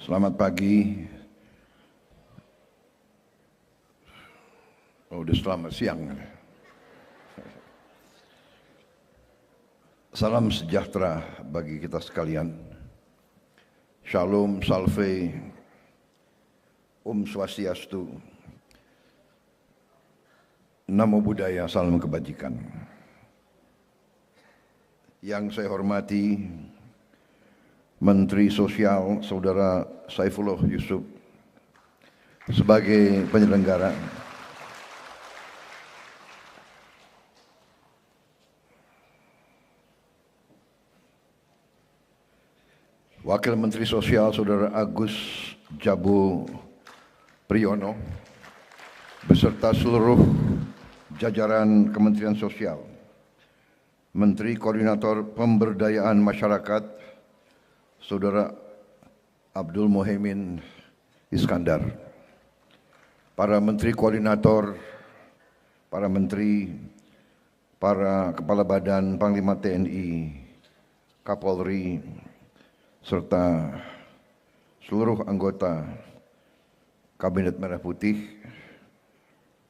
Selamat pagi. Oh, udah selamat siang. Salam sejahtera bagi kita sekalian. Shalom, salve, Swastiastu, Namo Buddhaya, salam kebajikan. Yang saya hormati Menteri Sosial Saudara Saifullah Yusuf sebagai penyelenggara, Wakil Menteri Sosial Saudara Agus Jabu Priyono beserta seluruh jajaran Kementerian Sosial, Menteri Koordinator Pemberdayaan Masyarakat Saudara Abdul Muhaimin Iskandar, para Menteri Koordinator, para Menteri, para Kepala Badan, Panglima TNI, Kapolri, serta seluruh anggota Kabinet Merah Putih,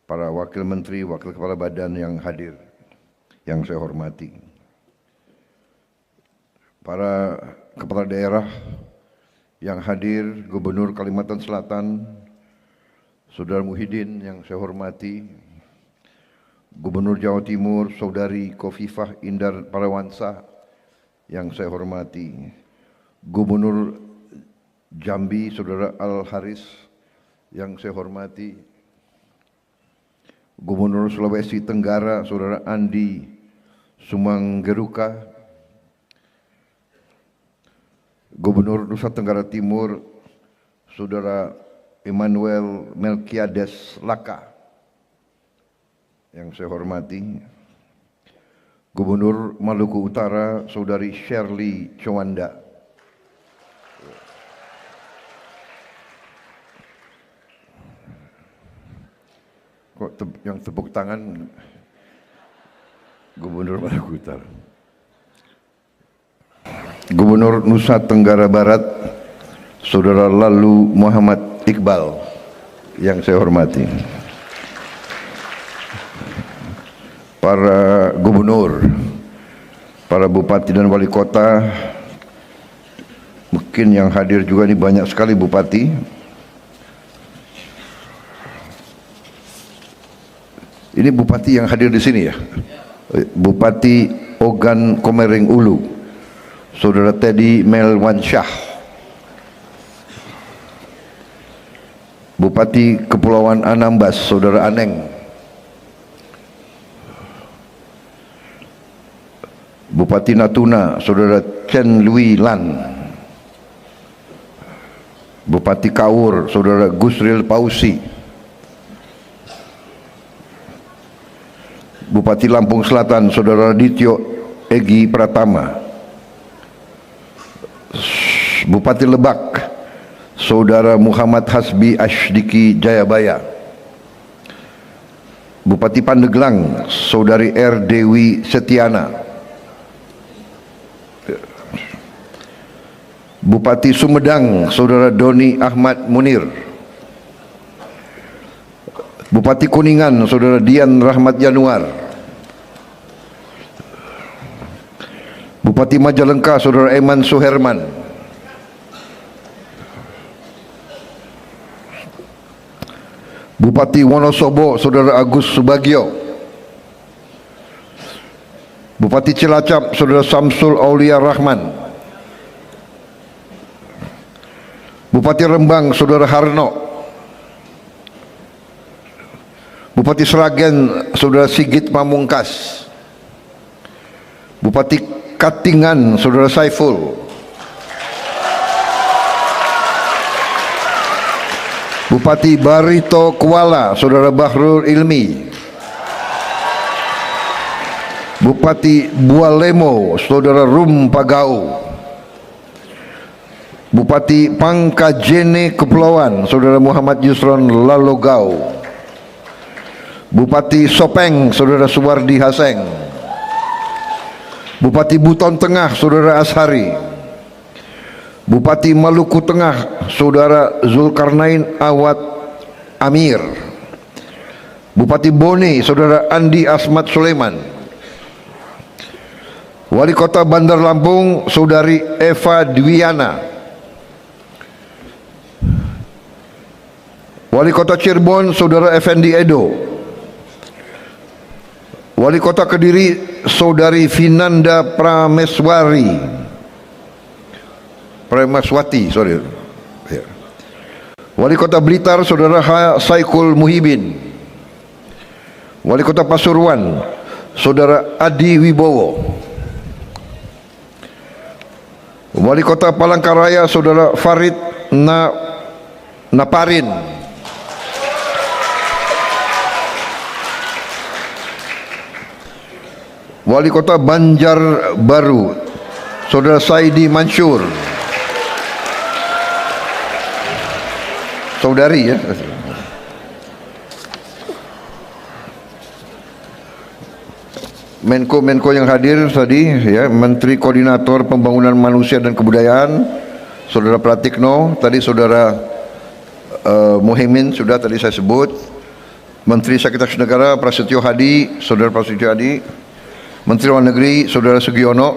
para Wakil Menteri, Wakil Kepala Badan yang hadir, yang saya hormati, para Kepala Daerah yang hadir, Gubernur Kalimantan Selatan, Saudara Muhyiddin yang saya hormati, Gubernur Jawa Timur, Saudari Khofifah Indar Parawansa yang saya hormati, Gubernur Jambi, Saudara Al Haris yang saya hormati, Gubernur Sulawesi Tenggara, Saudara Andi Sumanggeruka, Gubernur Nusa Tenggara Timur, Saudara Emmanuel Melkiades Laka yang saya hormati, Gubernur Maluku Utara, Saudari Shirley Chowanda, kok yang tepuk tangan Gubernur Maluku Utara, Gubernur Nusa Tenggara Barat, Saudara Lalu Muhammad Iqbal yang saya hormati, para gubernur, para bupati dan wali kota, mungkin yang hadir juga ini banyak sekali bupati. Ini bupati yang hadir di sini ya, Bupati Ogan Komering Ulu, Saudara Teddy Melwansyah, Bupati Kepulauan Anambas, Saudara Aneng, Bupati Natuna, Saudara Chen Lui Lan, Bupati Kaur, Saudara Gusril Pausi, Bupati Lampung Selatan, Saudara Dityo Egi Pratama, Bupati Lebak, Saudara Muhammad Hasbi Ashdiki Jayabaya, Bupati Pandeglang, Saudari R. Dewi Setiana, Bupati Sumedang, Saudara Doni Ahmad Munir, Bupati Kuningan, Saudara Dian Rahmat Januar, Bupati Majalengka, Saudara Eman Suherman, Bupati Wonosobo, Saudara Agus Subagio, Bupati Cilacap, Saudara Samsul Aulia Rahman, Bupati Rembang, Saudara Harno, Bupati Sragen, Saudara Sigit Pamungkas, Bupati Katingan, Saudara Saiful, Bupati Barito Kuala, Saudara Bahrul Ilmi, Bupati Bualemo, Saudara Rum Pagau, Bupati Pangkajene Kepulauan, Saudara Muhammad Yusron Lalogau, Bupati Sopeng, Saudara Suwardi Haseng, Bupati Buton Tengah, Saudara Ashari, Bupati Maluku Tengah Saudara Zulkarnain Awad Amir, Bupati Bone Saudara Andi Asmat Sulaiman, Wali Kota Bandar Lampung Saudari Eva Dwiana, Wali Kota Cirebon Saudara Effendi Edo, Wali Kota Kediri Saudari Vinanda Prameswati, Wali Kota Blitar Saudara Saikul Muhibin, Wali Kota Pasuruan Saudara Adi Wibowo, Wali Kota Palangkaraya Saudara Farid Naparin, Wali Kota Banjarbaru Saudara Saidi Mansur, saudari ya, Menko yang hadir tadi ya, Menteri Koordinator Pembangunan Manusia dan Kebudayaan Saudara Pratikno, tadi Saudara Muhaimin sudah tadi saya sebut, Menteri Sekretaris Negara Prasetyo Hadi, Saudara Prasetyo Hadi, Menteri Luar Negeri Saudara Sugiono,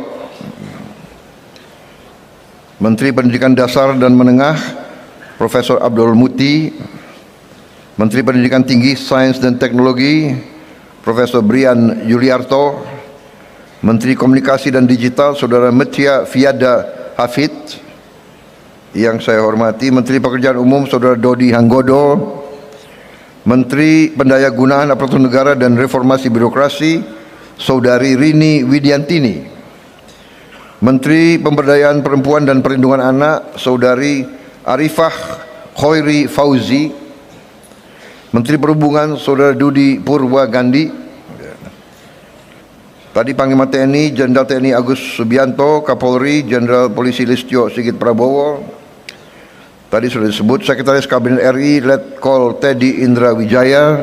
Menteri Pendidikan Dasar dan Menengah Profesor Abdul Muti, Menteri Pendidikan Tinggi, Sains dan Teknologi Profesor Brian Yuliarto, Menteri Komunikasi dan Digital Saudara Metia Fiada Hafid, yang saya hormati Menteri Pekerjaan Umum Saudara Dodi Hanggodo, Menteri Pendayagunaan Aparatur Negara dan Reformasi Birokrasi Saudari Rini Widiantini, Menteri Pemberdayaan Perempuan dan Perlindungan Anak Saudari Arifah Khoiri Fauzi, Menteri Perhubungan Saudara Dudi Purwagandi, tadi Panglima TNI Jenderal TNI Agus Subianto, Kapolri Jenderal Polisi Listio Sigit Prabowo, tadi sudah disebut Sekretaris Kabinet RI Letkol Teddy Indra Wijaya,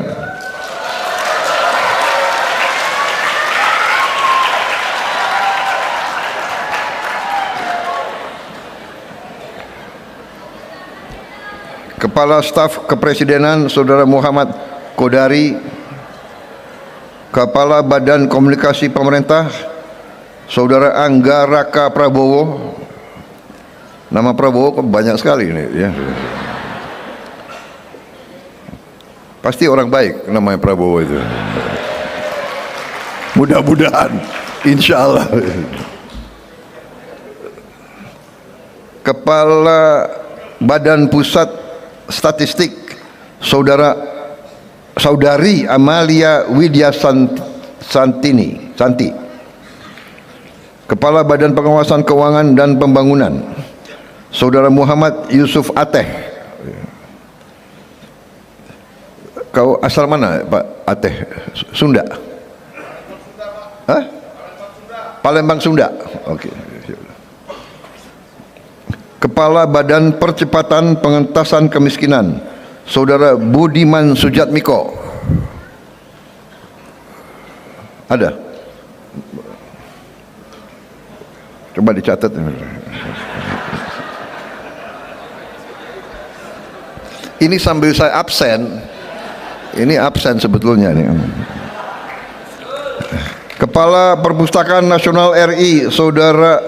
Kepala Staf Kepresidenan Saudara Muhammad Kodari, Kepala Badan Komunikasi Pemerintah Saudara Angga Raka Prabowo. Nama Prabowo banyak sekali ini ya. Pasti orang baik namanya Prabowo itu. Mudah-mudahan, insya Allah. Kepala Badan Pusat Statistik Saudari Amalia Widya Santi, Kepala Badan Pengawasan Keuangan dan Pembangunan Saudara Muhammad Yusuf Ateh. Kau asal mana Pak Ateh? Sunda? Hah? Palembang Sunda. Oke. Kepala Badan Percepatan Pengentasan Kemiskinan Saudara Budiman Sujatmiko. Ada? Coba dicatat. Ini sambil saya absen. Ini absen sebetulnya nih. Kepala Perpustakaan Nasional RI Saudara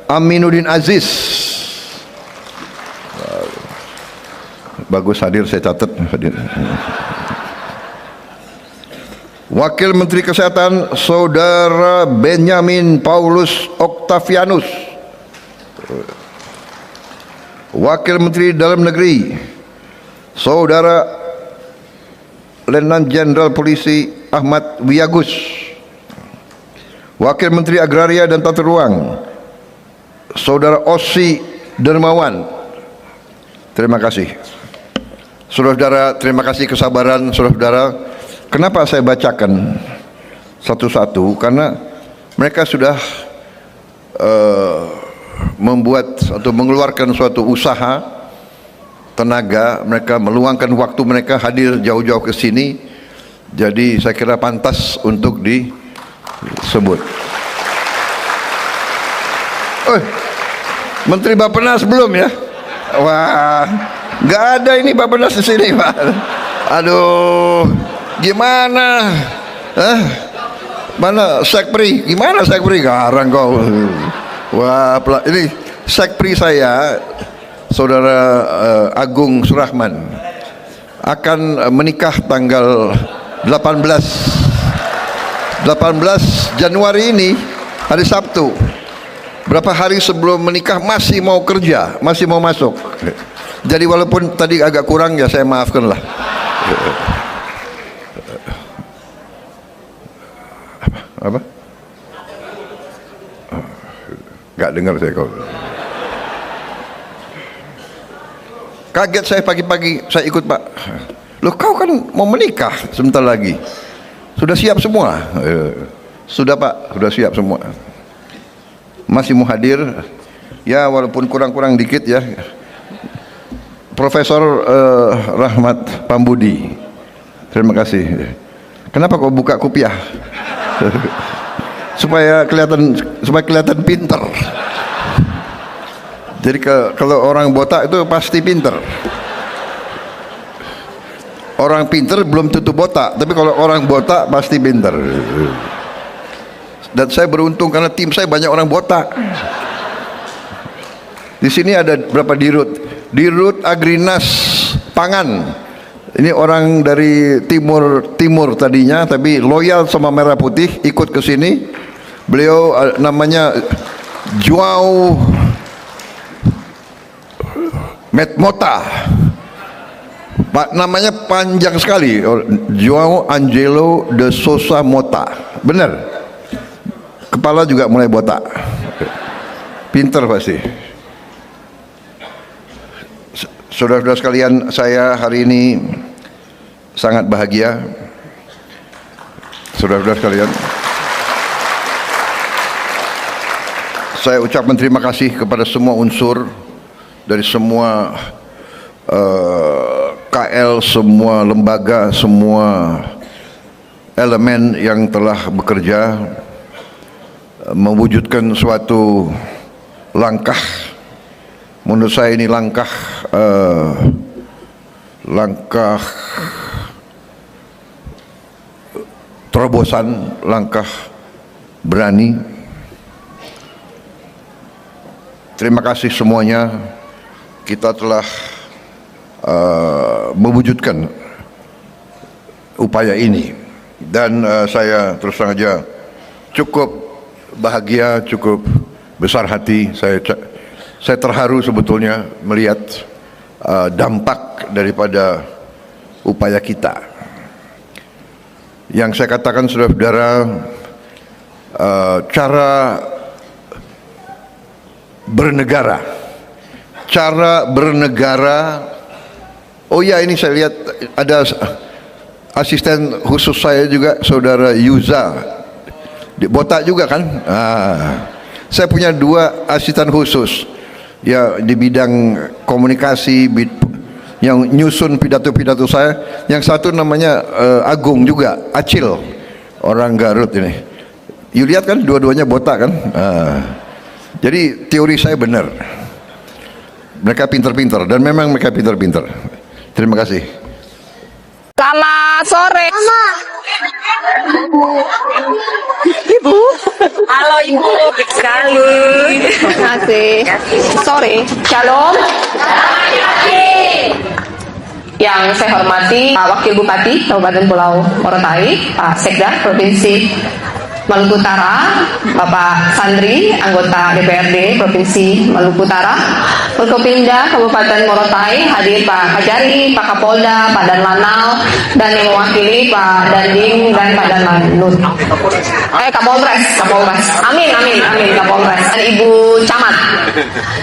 Aminuddin Aziz. Bagus hadir, saya catat hadir. Wakil Menteri Kesehatan Saudara Benyamin Paulus Octavianus, Wakil Menteri Dalam Negeri Saudara Letnan Jenderal Polisi Ahmad Wiyagus, Wakil Menteri Agraria dan Tata Ruang Saudara Ossi Dermawan. Terima kasih. Saudara-saudara, terima kasih kesabaran saudara-saudara. Kenapa saya bacakan satu-satu? Karena mereka sudah membuat atau mengeluarkan suatu usaha, tenaga, mereka meluangkan waktu mereka hadir jauh-jauh ke sini. Jadi saya kira pantas untuk disebut. Menteri Bappenas belum ya? Wah, nggak ada ini Bappenas di sini, Pak. Aduh, gimana? Mana Sekpri? Gimana Sekpri? Garang kau. Wah, ini Sekpri saya, Saudara Agung Surahman, akan menikah tanggal 18 Januari ini, hari Sabtu. Berapa hari sebelum menikah masih mau kerja, masih mau masuk. Jadi walaupun tadi agak kurang ya saya maafkan lah. Apa? Gak dengar saya kau. Kaget saya pagi-pagi, saya ikut Pak. Loh kau kan mau menikah sebentar lagi. Sudah siap semua? Sudah Pak, sudah siap semua. Masih mau hadir? Ya walaupun kurang-kurang dikit ya. Profesor Rahmat Pambudi. Terima kasih. Kenapa kau buka kopiah? supaya kelihatan pinter. Jadi kalau orang botak itu pasti pinter. Orang pinter belum tentu botak, tapi kalau orang botak pasti pinter. Dan saya beruntung karena tim saya banyak orang botak. Di sini ada berapa dirut? Dirut Agrinas Pangan. Ini orang dari timur tadinya, tapi loyal sama Merah Putih, ikut ke sini. Beliau namanya Joao Metmota. Pak, namanya panjang sekali, Joao Angelo de Sousa Mota. Benar. Kepala juga mulai botak. Pinter pasti. Saudara-saudara sekalian, saya hari ini sangat bahagia. Saudara-saudara sekalian, saya ucapkan terima kasih kepada semua unsur dari semua KL, semua lembaga, semua elemen yang telah bekerja mewujudkan suatu langkah. Menurut saya ini langkah terobosan, langkah berani. Terima kasih semuanya. Kita telah mewujudkan upaya ini, dan saya terus terang saja cukup bahagia, cukup besar hati. Saya terharu sebetulnya melihat dampak daripada upaya kita. Yang saya katakan saudara-saudara, cara bernegara. Oh ya, ini saya lihat ada asisten khusus saya juga, saudara Yuza, botak juga kan? Saya punya 2 asisten khusus ya di bidang komunikasi, yang nyusun pidato-pidato saya. Yang satu namanya Agung juga, Acil, orang Garut ini. You lihat kan, dua-duanya botak kan? Jadi teori saya benar. Mereka pinter-pinter, dan memang mereka pinter-pinter. Terima kasih. Selamat sore. Mama. Ibu. Halo Ibu. Sekali. Terima kasih. Sore. Shalom. Yang saya hormati Pak Wakil Bupati Kabupaten Pulau Morotai, Pak Sekda Provinsi Maluku Utara, Bapak Sandri, anggota DPRD Provinsi Maluku Utara, Forkopimda Kabupaten Morotai, hadir Pak Kajari, Pak Kapolda, Pak Danlanal, dan yang mewakili Pak Dandim dan Pak Danlanut. Kapolres. Amin, Kapolres. Dan Ibu Camat,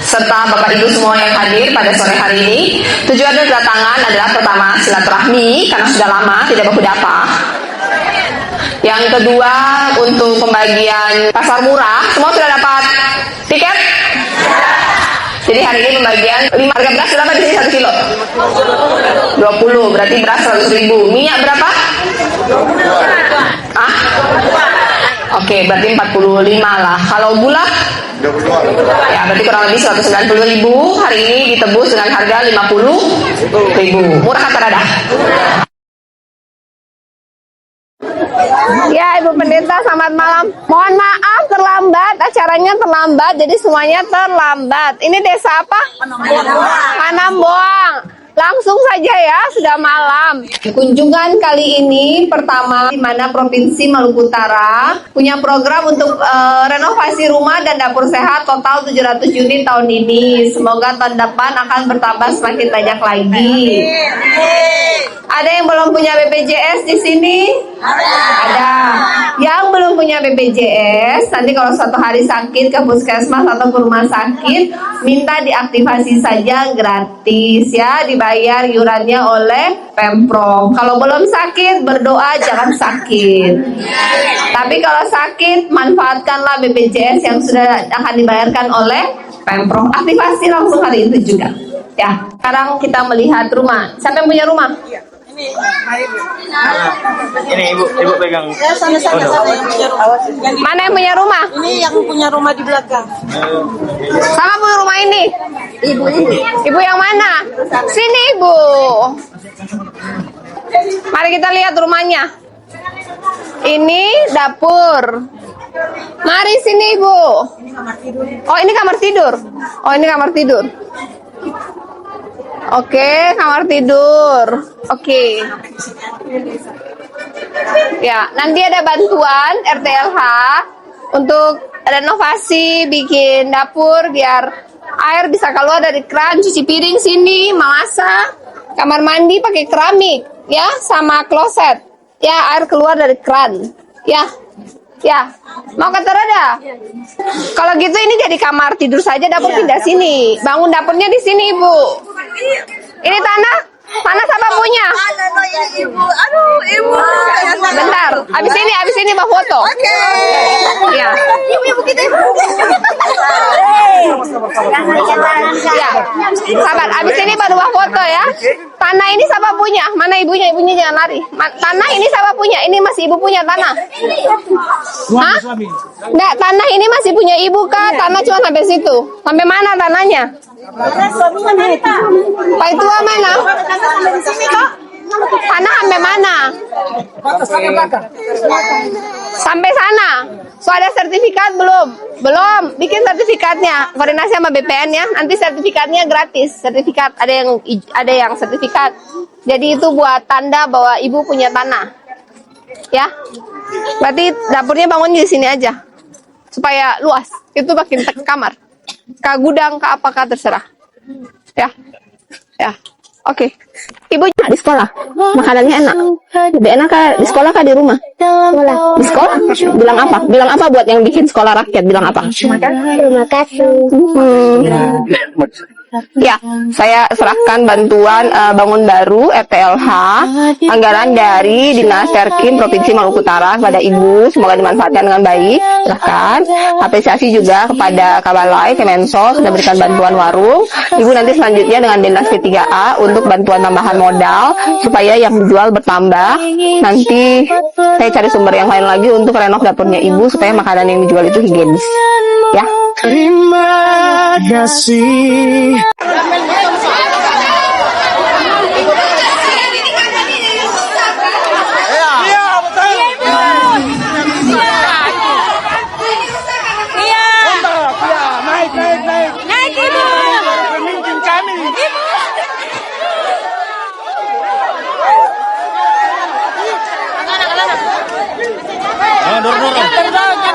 serta Bapak Ibu semua yang hadir pada sore hari ini. Tujuan kedatangan adalah pertama silaturahmi, karena sudah lama tidak berhadapan. Yang kedua, untuk pembagian pasar murah. Semua sudah dapat tiket? Jadi hari ini pembagian 5 harga beras berapa di sini 1 kilo? 20, berarti beras 100.000. Minyak berapa? Oke, berarti 45 lah. Kalau bulat? 32. Ya, berarti kurang lebih 190.000. Hari ini ditebus dengan harga 50.000. Murah kata Rada? Ya, Ibu Pendeta, selamat malam. Mohon maaf terlambat, acaranya terlambat, jadi semuanya terlambat. Ini desa apa? Panamboang. Langsung saja ya, sudah malam. Kunjungan kali ini pertama di mana Provinsi Maluku Utara punya program untuk renovasi rumah dan dapur sehat total 700 unit tahun ini. Semoga tahun depan akan bertambah semakin banyak lagi. Ada yang belum punya BPJS di sini? Ada. Yang belum punya BPJS, nanti kalau suatu hari sakit ke puskesmas atau ke rumah sakit, minta diaktifasi saja gratis ya, dibayar iurannya oleh Pemprov. Kalau belum sakit, berdoa jangan sakit. Tapi kalau sakit, manfaatkanlah BPJS yang sudah akan dibayarkan oleh Pemprov. Aktifasi langsung hari itu juga. Ya, sekarang kita melihat rumah. Siapa yang punya rumah? Ini ibu pegang. Mana yang punya rumah? Ini yang punya rumah di belakang. Sama punya rumah ini? Ibu ini. Ibu yang mana? Sini Ibu. Mari kita lihat rumahnya. Ini dapur. Mari sini Ibu. Oh, ini kamar tidur. Oh, ini kamar tidur. Oke, kamar tidur. Oke. Ya, nanti ada bantuan RTLH untuk renovasi, bikin dapur biar air bisa keluar dari keran, cuci piring sini, memasak, kamar mandi pakai keramik, ya, sama kloset. Ya, air keluar dari keran. Ya. Ya, mau kata Rada? Kalau gitu ini jadi kamar tidur saja, dapur pindah sini. Bangun dapurnya di sini, Ibu. Ini tanah siapa punya? Ibu. Aduh, Ibu. Bentar, abis ini bawa foto. Oke. Ya. Ibu kita. Ya, sabar. Abis ini baru bawa foto ya. Tanah ini siapa punya? Mana ibunya? Ibunya jangan lari. Tanah ini siapa punya? Ini masih ibu punya tanah. Hah? Enggak, tanah ini masih punya ibu kah? Tanah cuma sampai situ. Sampai mana tanahnya? Pak Tua mana? Tanah sampai mana? Sampai sana. So ada sertifikat belum? Belum. Bikin sertifikatnya. Koordinasi sama BPN ya. Nanti sertifikatnya gratis. Sertifikat ada yang sertifikat. Jadi itu buat tanda bahwa ibu punya tanah. Ya. Berarti dapurnya bangun di sini aja. Supaya luas. Itu makin kamar. Ke gudang, ke apakah terserah. Ya. Ya. Oke. Ibu di sekolah. Makanannya enak. Lebih enak di sekolah kah di rumah? Di sekolah? Bilang apa? Bilang apa buat yang bikin sekolah rakyat? Bilang apa? Terima kasih. Ya, saya serahkan bantuan bangun baru RTLH anggaran dari Dinas Terkin Provinsi Maluku Utara kepada Ibu, semoga dimanfaatkan dengan baik. Serahkan. Apresiasi juga kepada Kabalai Kemensos sudah berikan bantuan warung. Ibu nanti selanjutnya dengan Dinas P3A untuk bantuan tambahan modal supaya yang dijual bertambah. Nanti saya cari sumber yang lain lagi untuk renov dapurnya Ibu supaya makanan yang dijual itu higienis. Ya. Terima kasih. Terbang.